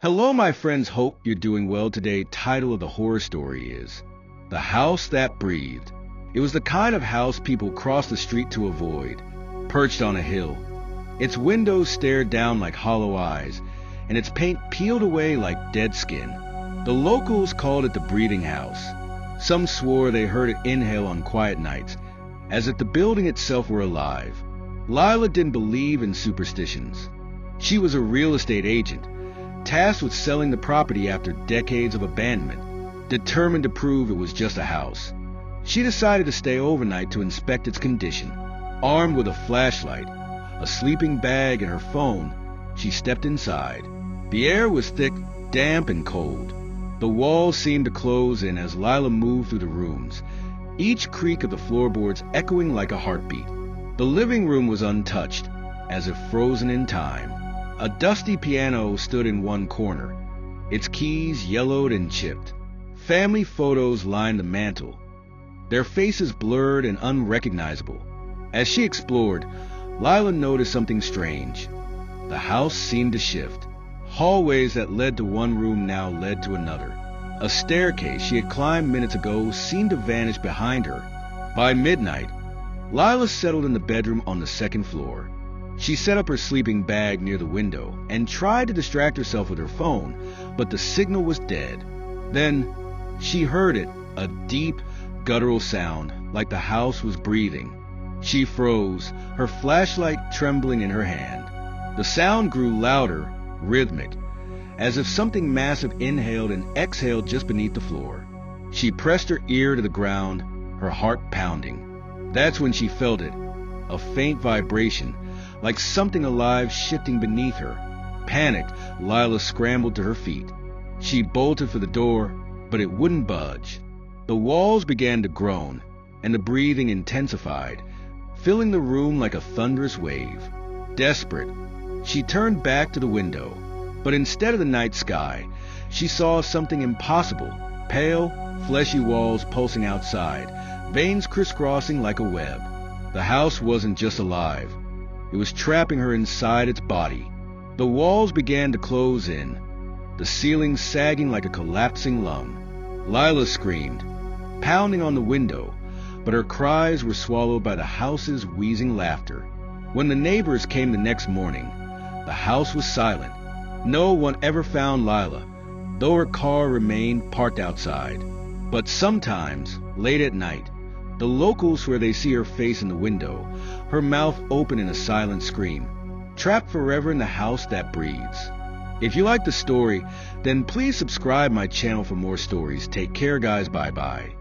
Hello, my friends. Hope you're doing well today. Title of the horror story is The House That Breathed. It was the kind of house people crossed the street to avoid, perched on a hill. Its windows stared down like hollow eyes, and its paint peeled away like dead skin. The locals called it the breathing house. Some swore they heard it inhale on quiet nights, as if the building itself were alive. Lila didn't believe in superstitions. She was a real estate agent, tasked with selling the property after decades of abandonment, determined to prove it was just a house. She decided to stay overnight to inspect its condition. Armed with a flashlight, a sleeping bag, and her phone, she stepped inside. The air was thick, damp, and cold. The walls seemed to close in as Lila moved through the rooms, each creak of the floorboards echoing like a heartbeat. The living room was untouched, as if frozen in time. A dusty piano stood in one corner, its keys yellowed and chipped. Family photos lined the mantel, their faces blurred and unrecognizable. As she explored, Lila noticed something strange. The house seemed to shift. Hallways that led to one room now led to another. A staircase she had climbed minutes ago seemed to vanish behind her. By midnight, Lila settled in the bedroom on the second floor. She set up her sleeping bag near the window and tried to distract herself with her phone, but the signal was dead. Then she heard it, a deep, guttural sound, like the house was breathing. She froze, her flashlight trembling in her hand. The sound grew louder, rhythmic, as if something massive inhaled and exhaled just beneath the floor. She pressed her ear to the ground, her heart pounding. That's when she felt it, a faint vibration, like something alive shifting beneath her. Panicked, Lila scrambled to her feet. She bolted for the door, but it wouldn't budge. The walls began to groan, and the breathing intensified, filling the room like a thunderous wave. Desperate, she turned back to the window, but instead of the night sky, she saw something impossible. Pale, fleshy walls pulsing outside, veins crisscrossing like a web. The house wasn't just alive. It was trapping her inside its body. The walls began to close in, the ceiling sagging like a collapsing lung. Lila screamed, pounding on the window, but her cries were swallowed by the house's wheezing laughter. When the neighbors came the next morning, the house was silent. No one ever found Lila, though her car remained parked outside. But sometimes, late at night, the locals swear they see her face in the window, her mouth open in a silent scream, trapped forever in the house that breathes. If you like the story, then please subscribe my channel for more stories. Take care, guys. Bye-bye.